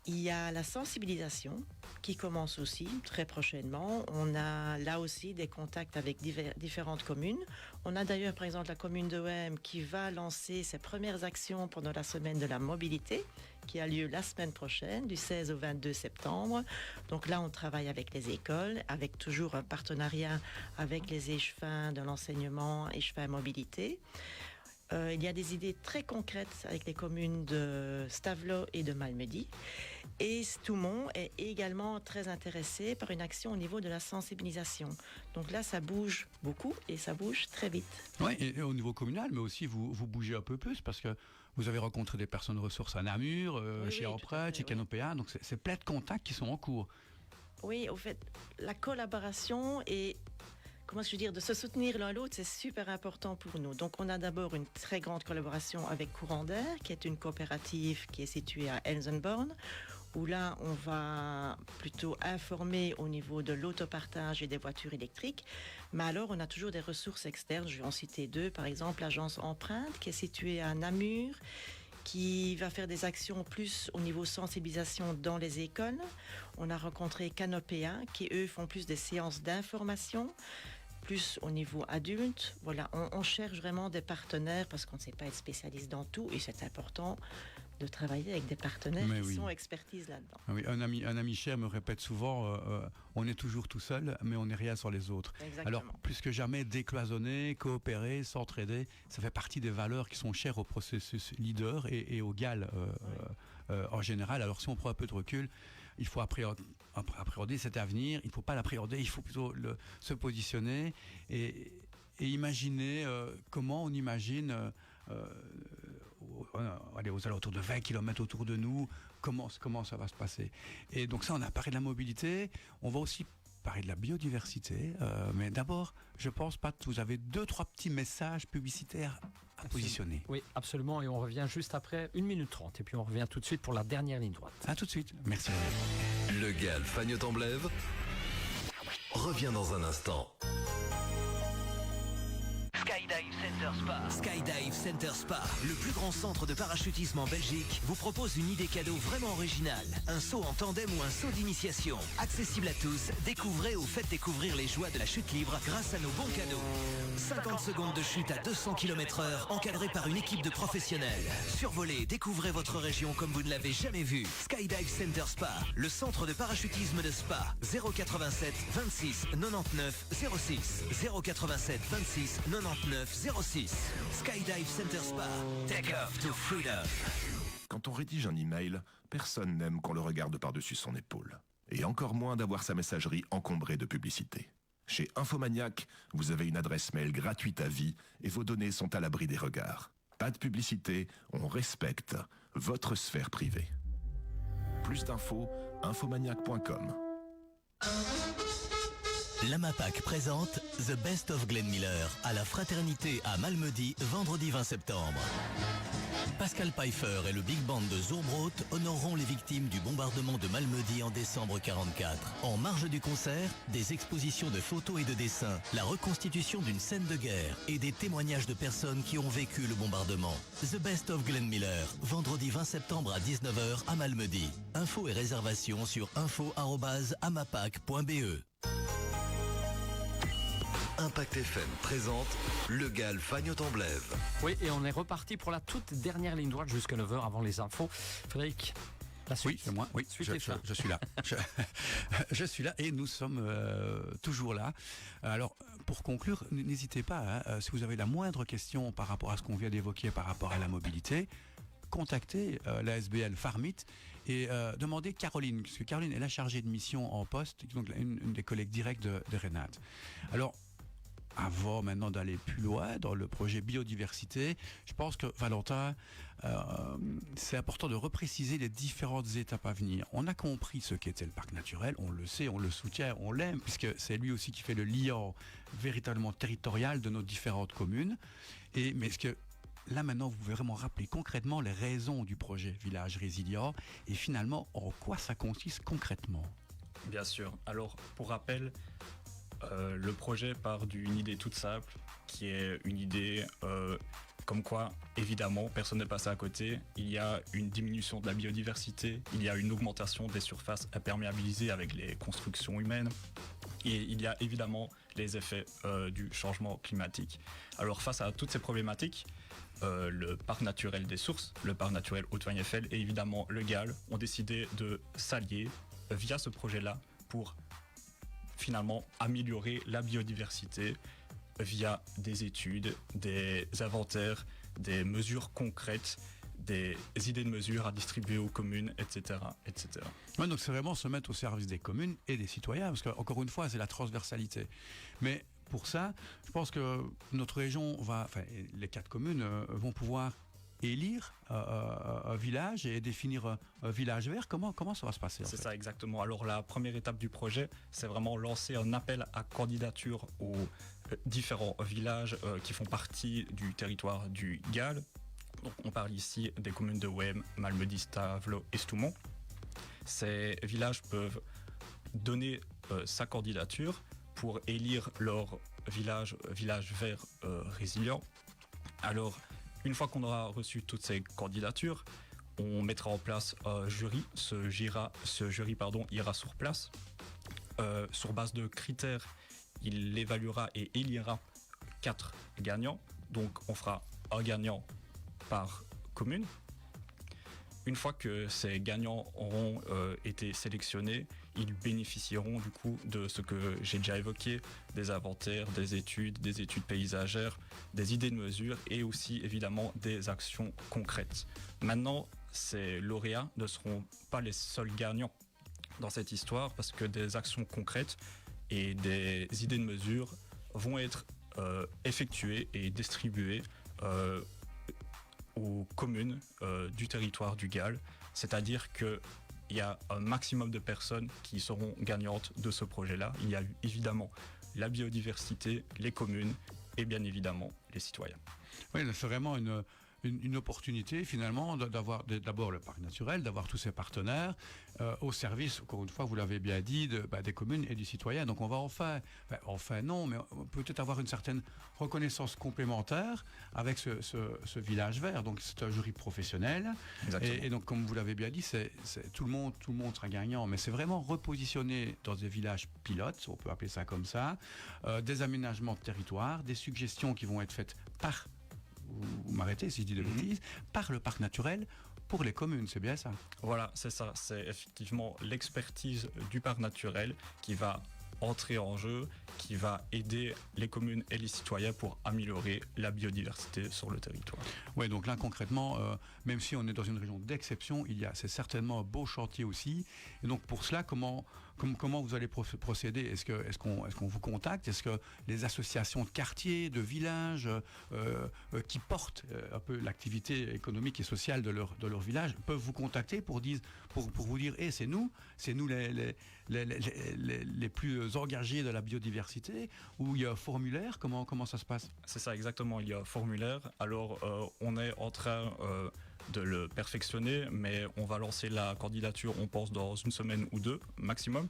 Il y a la sensibilisation qui commence aussi très prochainement. On a là aussi des contacts avec différentes communes. On a d'ailleurs, par exemple, la commune de Wem qui va lancer ses premières actions pendant la semaine de la mobilité, qui a lieu la semaine prochaine, du 16 au 22 septembre. Donc là, on travaille avec les écoles, avec toujours un partenariat avec les échevins de l'enseignement, échevins mobilité. Il y a des idées très concrètes avec les communes de Stavelot et de Malmedy. Et Stoumont est également très intéressé par une action au niveau de la sensibilisation. Donc là, ça bouge beaucoup et ça bouge très vite. Oui, et au niveau communal, mais aussi vous bougez un peu plus parce que vous avez rencontré des personnes ressources à Namur, chez Emprunt, chez Canopéa. Donc c'est plein de contacts qui sont en cours. Oui, au fait, la collaboration et... Comment je veux dire, de se soutenir l'un l'autre, c'est super important pour nous. Donc, on a d'abord une très grande collaboration avec Courant d'Air, qui est une coopérative qui est située à Elsenborn, où là, on va plutôt informer au niveau de l'autopartage et des voitures électriques. Mais alors, on a toujours des ressources externes. Je vais en citer deux. Par exemple, l'agence Empreinte, qui est située à Namur, qui va faire des actions plus au niveau sensibilisation dans les écoles. On a rencontré Canopéa, qui eux font plus des séances d'information, plus au niveau adulte. Voilà, on cherche vraiment des partenaires parce qu'on ne sait pas être spécialiste dans tout et c'est important de travailler avec des partenaires qui sont expertise là-dedans. Oui, un ami cher me répète souvent, on est toujours tout seul, mais on n'est rien sans les autres. Exactement. Alors, plus que jamais, décloisonner, coopérer, s'entraider, ça fait partie des valeurs qui sont chères au processus leader et au GAL en général. Alors, si on prend un peu de recul, il faut appréhender cet avenir, il ne faut pas l'appréhender, il faut plutôt se positionner et imaginer comment on imagine... aller aux alentours de 20 km autour de nous, comment ça va se passer. Et donc ça, on a parlé de la mobilité, on va aussi parler de la biodiversité, mais d'abord, je pense, Pat, vous avez 2-3 petits messages publicitaires à positionner. Oui, absolument, et on revient juste après 1 minute 30, et puis on revient tout de suite pour la dernière ligne droite. À tout de suite, merci. Le GAL Fagnotte-en-Blève revient dans un instant. Skydive Center Spa. Skydive Center Spa, le plus grand centre de parachutisme en Belgique, vous propose une idée cadeau vraiment originale. Un saut en tandem ou un saut d'initiation. Accessible à tous, découvrez ou faites découvrir les joies de la chute libre grâce à nos bons cadeaux. 50 secondes de chute à 200 km/h, encadré par une équipe de professionnels. Survolez, découvrez votre région comme vous ne l'avez jamais vue. Skydive Center Spa, le centre de parachutisme de Spa. 087 26 99 06. 087 26 99 06. Skydive Center Spa. Take off to freedom. Quand on rédige un email, personne n'aime qu'on le regarde par-dessus son épaule. Et encore moins d'avoir sa messagerie encombrée de publicité. Chez Infomaniac, vous avez une adresse mail gratuite à vie et vos données sont à l'abri des regards. Pas de publicité, on respecte votre sphère privée. Plus d'infos, infomaniac.com. L'AMAPAC présente The Best of Glenn Miller à la Fraternité à Malmedy, vendredi 20 septembre. Pascal Pfeiffer et le Big Band de Zurbrot honoreront les victimes du bombardement de Malmedy en décembre 1944. En marge du concert, des expositions de photos et de dessins, la reconstitution d'une scène de guerre et des témoignages de personnes qui ont vécu le bombardement. The Best of Glenn Miller, vendredi 20 septembre à 19h à Malmedy. Infos et réservations sur info@amapac.be. Impact FM présente le GAL Fagnotte-en-Blève. Oui, et on est reparti pour la toute dernière ligne droite jusqu'à 9h avant les infos. Frédéric, la suite. Oui, c'est moi. Oui, je suis là. Je suis là et nous sommes toujours là. Alors, pour conclure, n'hésitez pas, si vous avez la moindre question par rapport à ce qu'on vient d'évoquer par rapport à la mobilité, contactez la SBL Farmit et demandez Caroline, parce que Caroline est la chargée de mission en poste, donc une des collègues directs de Renate. Alors, avant maintenant d'aller plus loin dans le projet biodiversité, je pense que Valentin, c'est important de repréciser les différentes étapes à venir. On a compris ce qu'était le parc naturel, on le sait, on le soutient, on l'aime, puisque c'est lui aussi qui fait le lien véritablement territorial de nos différentes communes. Mais est-ce que là maintenant vous pouvez vraiment rappeler concrètement les raisons du projet Village Résilient et finalement en quoi ça consiste concrètement? Bien sûr. Alors pour rappel, le projet part d'une idée toute simple, qui est une idée comme quoi, évidemment, personne n'est passé à côté. Il y a une diminution de la biodiversité, il y a une augmentation des surfaces imperméabilisées avec les constructions humaines, et il y a évidemment les effets du changement climatique. Alors face à toutes ces problématiques, le parc naturel des sources, le parc naturel Haute-Weineffel et évidemment le GAL ont décidé de s'allier via ce projet-là pour finalement améliorer la biodiversité via des études, des inventaires, des mesures concrètes, des idées de mesures à distribuer aux communes, etc. etc. Ouais, donc c'est vraiment se mettre au service des communes et des citoyens, parce qu'encore une fois, c'est la transversalité. Mais pour ça, je pense que notre région les 4 communes vont pouvoir élire un village et définir un village vert. Comment ça va se passer? C'est ça exactement. Alors la première étape du projet, c'est vraiment lancer un appel à candidature aux différents villages qui font partie du territoire du GAL. Donc, on parle ici des communes de Wem, Malmedy, Stavelot et Stoumont. Ces villages peuvent donner sa candidature pour élire leur village vert résilient. Alors, une fois qu'on aura reçu toutes ces candidatures, on mettra en place un jury. Ce jury ira sur place. Sur base de critères, il évaluera et élira 4 gagnants. Donc on fera un gagnant par commune. Une fois que ces gagnants auront été sélectionnés, ils bénéficieront du coup de ce que j'ai déjà évoqué, des inventaires, des études paysagères, des idées de mesures et aussi évidemment des actions concrètes. Maintenant, ces lauréats ne seront pas les seuls gagnants dans cette histoire parce que des actions concrètes et des idées de mesures vont être effectuées et distribuées aux communes du territoire du GAL, c'est-à-dire qu'il y a un maximum de personnes qui seront gagnantes de ce projet-là. Il y a évidemment la biodiversité, les communes et bien évidemment les citoyens. Oui, c'est vraiment une opportunité finalement d'avoir d'abord le parc naturel, d'avoir tous ces partenaires au service, encore une fois, vous l'avez bien dit, des communes et du citoyen. Donc on va enfin non, mais peut-être avoir une certaine reconnaissance complémentaire avec ce village vert. Donc c'est un jury professionnel. Et donc comme vous l'avez bien dit, c'est tout le monde sera gagnant, mais c'est vraiment repositionné dans des villages pilotes, on peut appeler ça comme ça, des aménagements de territoire, des suggestions qui vont être faites par, vous m'arrêtez si je dis des bêtises, par le parc naturel pour les communes, c'est bien ça? Voilà, c'est ça, c'est effectivement l'expertise du parc naturel qui va entrer en jeu, qui va aider les communes et les citoyens pour améliorer la biodiversité sur le territoire. Oui, donc là concrètement, même si on est dans une région d'exception, c'est certainement un beau chantier aussi. Et donc pour cela, comment vous allez procéder? Est-ce qu'on vous contacte? Est-ce que les associations de quartiers, de villages qui portent un peu l'activité économique et sociale de leur village peuvent vous contacter pour vous dire c'est nous les plus engagés de la biodiversité, ou il y a un formulaire? Comment ça se passe? C'est ça exactement, il y a un formulaire. Alors on est en train de le perfectionner, mais on va lancer la candidature, on pense, dans une semaine ou 2 maximum.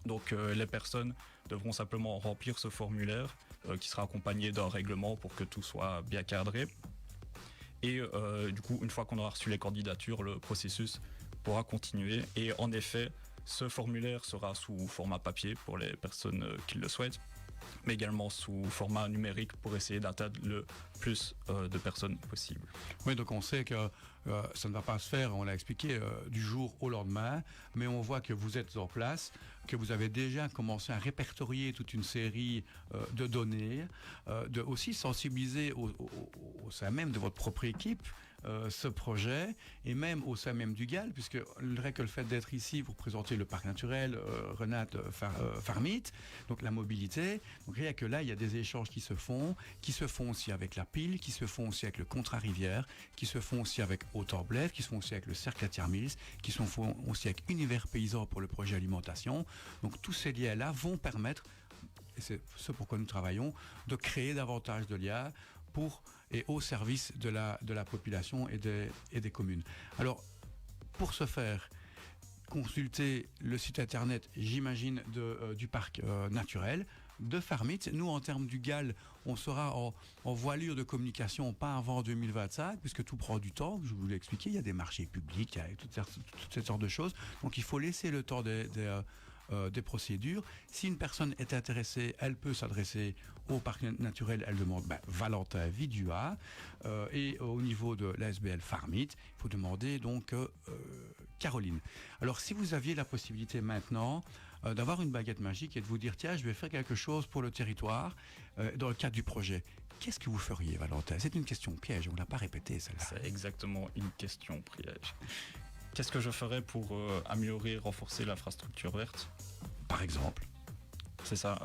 Donc les personnes devront simplement remplir ce formulaire qui sera accompagné d'un règlement pour que tout soit bien cadré. Et du coup, une fois qu'on aura reçu les candidatures, le processus pourra continuer. Et en effet, ce formulaire sera sous format papier pour les personnes qui le souhaitent. mais également sous format numérique pour essayer d'atteindre le plus de personnes possible. Oui, donc on sait que ça ne va pas se faire, on l'a expliqué, du jour au lendemain, mais on voit que vous êtes en place, que vous avez déjà commencé à répertorier toute une série de données, de aussi sensibiliser au sein même de votre propre équipe ce projet, et même au sein même du GAL, puisque rien que le fait d'être ici, vous représentez le parc naturel Renate Farmit, donc la mobilité, donc rien que là, il y a des échanges qui se font aussi avec la pile, qui se font aussi avec le Contrat Rivière, qui se font aussi avec Autorblève, qui se font aussi avec le Cercle à Tiermils, qui se font aussi avec Univers Paysan pour le projet alimentation. Donc tous ces liens-là vont permettre, et c'est ce pourquoi nous travaillons, de créer davantage de liens pour et au service de la population et des communes. Alors, pour ce faire, consultez le site internet, j'imagine, du parc naturel de Farmit. Nous, en termes du GAL, on sera en voilure de communication pas avant 2025, puisque tout prend du temps. Je vous l'ai expliqué, il y a des marchés publics, il y a toutes ces sortes de choses. Donc, il faut laisser le temps des procédures. Si une personne est intéressée, elle peut s'adresser au parc naturel, elle demande Valentin Vidua, et au niveau de l'ASBL Farmit, il faut demander donc Caroline. Alors si vous aviez la possibilité maintenant d'avoir une baguette magique et de vous dire tiens, je vais faire quelque chose pour le territoire dans le cadre du projet, qu'est-ce que vous feriez, Valentin? C'est une question piège, on ne l'a pas répété celle-là. C'est exactement une question piège. Qu'est-ce que je ferais pour améliorer, renforcer l'infrastructure verte? Par exemple. C'est ça.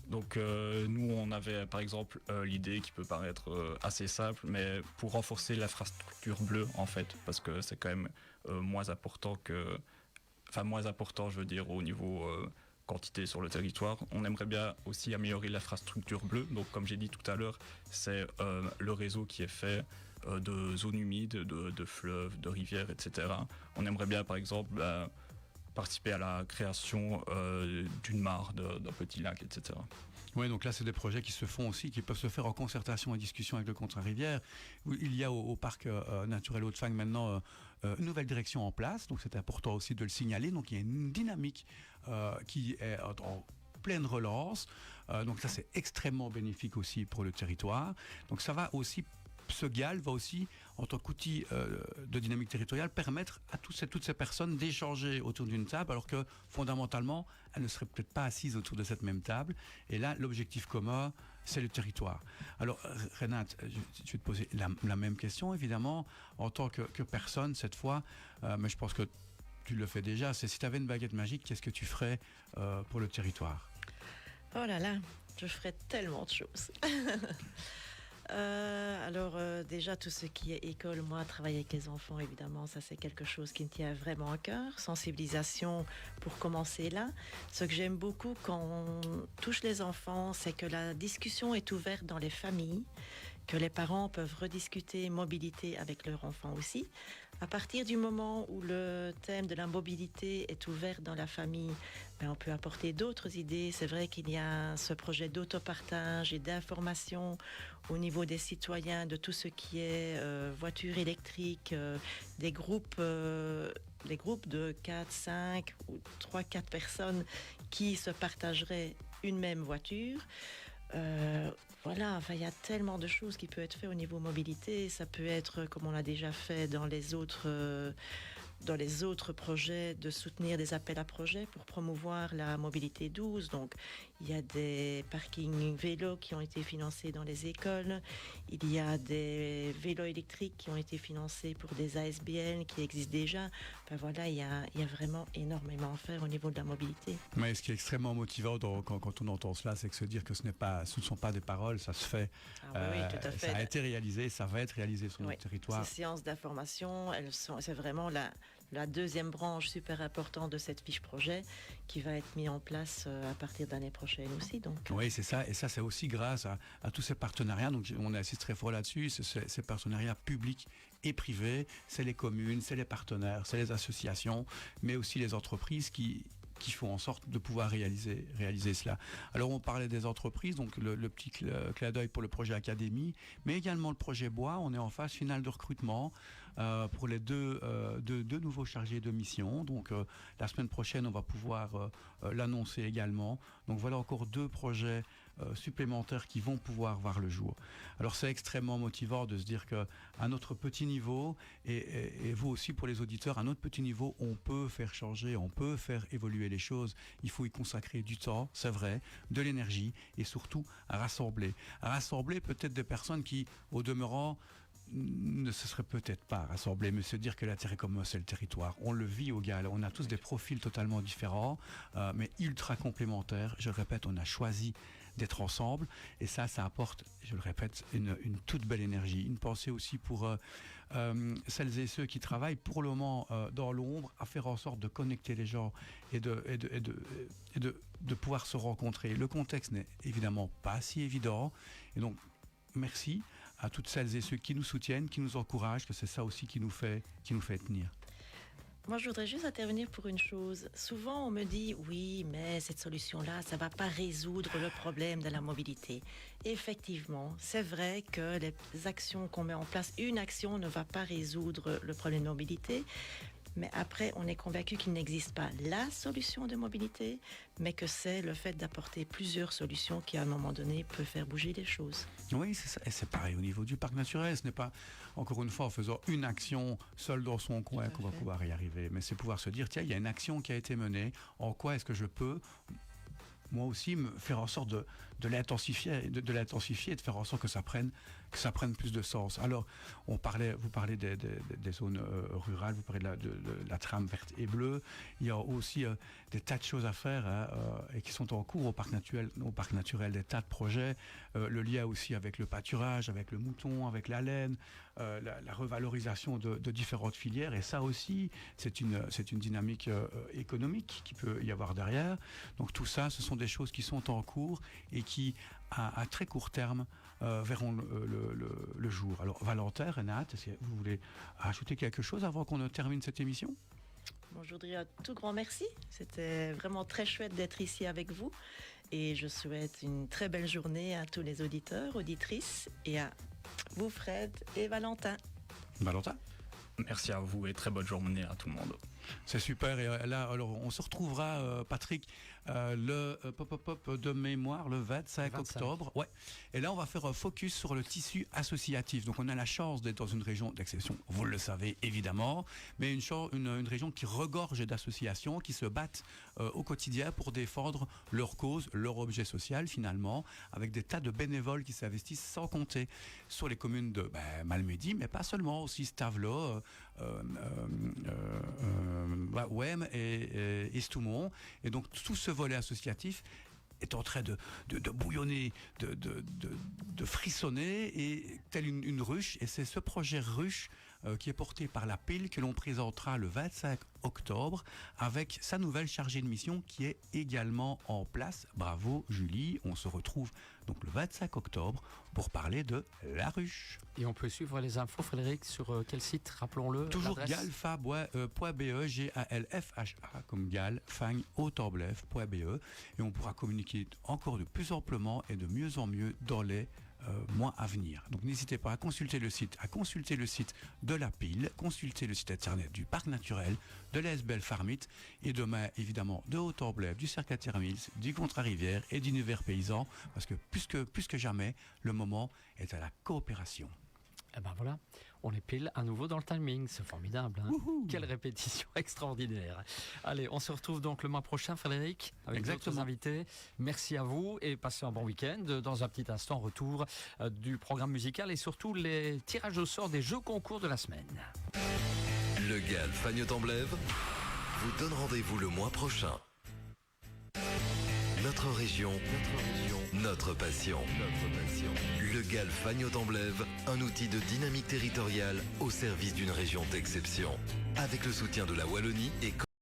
Donc nous, on avait par exemple l'idée qui peut paraître assez simple, mais pour renforcer l'infrastructure bleue en fait, parce que c'est quand même moins important je veux dire au niveau quantité sur le territoire. On aimerait bien aussi améliorer l'infrastructure bleue. Donc comme j'ai dit tout à l'heure, c'est le réseau qui est fait de zones humides, de fleuves, de rivières, etc. On aimerait bien par exemple participer à la création d'une mare, d'un petit lac, etc. Oui, donc là, c'est des projets qui se font aussi, qui peuvent se faire en concertation et discussion avec le Contrat Rivière. Il y a au parc naturel Haute-Fagne maintenant une nouvelle direction en place, donc c'est important aussi de le signaler. Donc il y a une dynamique qui est en pleine relance. Donc ça, c'est extrêmement bénéfique aussi pour le territoire. Donc ça va aussi, ce GAL va aussi, en tant qu'outil de dynamique territoriale, permettre à toutes ces personnes d'échanger autour d'une table, alors que fondamentalement, elles ne seraient peut-être pas assises autour de cette même table. Et là, l'objectif commun, c'est le territoire. Alors, Renate, je vais te poser la même question, évidemment, en tant que personne, cette fois, mais je pense que tu le fais déjà, c'est si tu avais une baguette magique, qu'est-ce que tu ferais pour le territoire? Oh là là, je ferais tellement de choses. Alors déjà tout ce qui est école, moi travailler avec les enfants évidemment ça c'est quelque chose qui me tient vraiment à cœur, sensibilisation pour commencer là. Ce que j'aime beaucoup quand on touche les enfants, c'est que la discussion est ouverte dans les familles, que les parents peuvent rediscuter mobilité avec leurs enfants aussi. À partir du moment où le thème de la mobilité est ouvert dans la famille, on peut apporter d'autres idées. C'est vrai qu'il y a ce projet d'autopartage et d'information au niveau des citoyens de tout ce qui est voitures électriques, des groupes de 4, 5 ou 3, 4 personnes qui se partageraient une même voiture. Voilà, enfin, il y a tellement de choses qui peuvent être faites au niveau mobilité. Ça peut être, comme on l'a déjà fait dans les autres projets, de soutenir des appels à projets pour promouvoir la mobilité douce. Donc, il y a des parkings vélos qui ont été financés dans les écoles. Il y a des vélos électriques qui ont été financés pour des ASBL qui existent déjà. Enfin, voilà, il y a vraiment énormément à faire au niveau de la mobilité. Mais ce qui est extrêmement motivant quand on entend cela, c'est que se dire que ce ne sont pas des paroles, ça se fait. Oui, tout à fait. Ça a été réalisé, ça va être réalisé sur notre territoire. Ces séances d'information, c'est vraiment la deuxième branche super importante de cette fiche projet qui va être mise en place à partir de l'année prochaine aussi. Donc. Oui, c'est ça. Et ça, c'est aussi grâce à tous ces partenariats. Donc, on insiste très fort là-dessus. Ces partenariats publics et privés. C'est les communes, c'est les partenaires, c'est les associations, mais aussi les entreprises qui qui font en sorte de pouvoir réaliser cela. Alors on parlait des entreprises, donc le petit clin d'œil pour le projet Académie, mais également le projet Bois. On est en phase finale de recrutement pour les deux nouveaux chargés de mission. Donc la semaine prochaine, on va pouvoir l'annoncer également. Donc voilà encore 2 projets supplémentaires qui vont pouvoir voir le jour. Alors c'est extrêmement motivant de se dire qu'à notre petit niveau, et vous aussi pour les auditeurs, à notre petit niveau, on peut faire changer, on peut faire évoluer les choses. Il faut y consacrer du temps, c'est vrai, de l'énergie et surtout à rassembler. À rassembler peut-être des personnes qui, au demeurant, ne se serait peut-être pas rassemblés, mais se dire que l'intérêt commun c'est le territoire. On le vit au GAL, on a tous des profils totalement différents, mais ultra complémentaires. Je le répète, on a choisi d'être ensemble et ça apporte, je le répète, une toute belle énergie. Une pensée aussi pour celles et ceux qui travaillent pour le moment dans l'ombre à faire en sorte de connecter les gens et de pouvoir se rencontrer. Le contexte n'est évidemment pas si évident et donc merci à toutes celles et ceux qui nous soutiennent, qui nous encouragent, que c'est ça aussi qui nous fait tenir. Moi, je voudrais juste intervenir pour une chose. Souvent, on me dit, oui, mais cette solution-là, ça ne va pas résoudre le problème de la mobilité. Effectivement, c'est vrai que les actions qu'on met en place, une action ne va pas résoudre le problème de mobilité. Mais après, on est convaincu qu'il n'existe pas la solution de mobilité, mais que c'est le fait d'apporter plusieurs solutions qui, à un moment donné, peut faire bouger les choses. Oui, c'est ça. Et c'est pareil au niveau du parc naturel. Ce n'est pas, encore une fois, en faisant une action seule dans son coin qu'on va pouvoir y arriver. Mais c'est pouvoir se dire, tiens, il y a une action qui a été menée. En quoi est-ce que je peux, moi aussi, me faire en sorte de l'intensifier, de l'intensifier et de faire en sorte que ça prenne plus de sens. Alors, vous parlez des zones rurales, vous parlez de la trame verte et bleue. Il y a aussi des tas de choses à faire et qui sont en cours au parc naturel, des tas de projets. Le lien aussi avec le pâturage, avec le mouton, avec la laine, la revalorisation de différentes filières. Et ça aussi, c'est une dynamique économique qui peut y avoir derrière. Donc tout ça, ce sont des choses qui sont en cours et qui, à très court terme, verront le jour. Alors Valentin, Renate, est-ce que vous voulez ajouter quelque chose avant qu'on ne termine cette émission ? Bon, je voudrais un tout grand merci. C'était vraiment très chouette d'être ici avec vous. Et je souhaite une très belle journée à tous les auditeurs, auditrices, et à vous, Fred et Valentin. Valentin ? Merci à vous et très bonne journée à tout le monde. C'est super. Et là, alors, on se retrouvera, Patrick, le pop-up de mémoire le 25 octobre. Ouais. Et là, on va faire un focus sur le tissu associatif. Donc, on a la chance d'être dans une région d'exception, vous le savez évidemment, mais une région qui regorge d'associations qui se battent au quotidien pour défendre leur cause, leur objet social finalement, avec des tas de bénévoles qui s'investissent sans compter sur les communes de Malmedy, mais pas seulement, aussi Stavelot, Ouem et Estoumont. Et donc tout ce volet associatif est en train de bouillonner, de frissonner, et telle une ruche. Et c'est ce projet ruche qui est porté par la pile que l'on présentera le 25 octobre avec sa nouvelle chargée de mission qui est également en place. Bravo Julie, on se retrouve donc le 25 octobre pour parler de la ruche. Et on peut suivre les infos, Frédéric, sur quel site, rappelons-le? Toujours galfa.be, G-A-L-F-H-A, comme Gal, Fang, Autorblève.be, et on pourra communiquer encore de plus amplement et de mieux en mieux dans les mois à venir. Donc n'hésitez pas à consulter le site de la pile, consulter le site internet du parc naturel, de l'ASBL Farmit, et demain évidemment de Autorblève, du Cercle Mills, du Contre-Rivière et d'Univers Paysan, parce que plus que jamais, le moment est à la coopération. Et ben voilà, on est pile à nouveau dans le timing, c'est formidable. Hein. Quelle répétition extraordinaire. Allez, on se retrouve donc le mois prochain, Frédéric, avec d'autres invités. Merci à vous et passez un bon week-end. Dans un petit instant, retour du programme musical et surtout les tirages au sort des jeux concours de la semaine. Le GAL Fagnotte-en-Blève vous donne rendez-vous le mois prochain. Notre région, notre passion. Le GAL Fagnotte-en-Blève, un outil de dynamique territoriale au service d'une région d'exception. Avec le soutien de la Wallonie et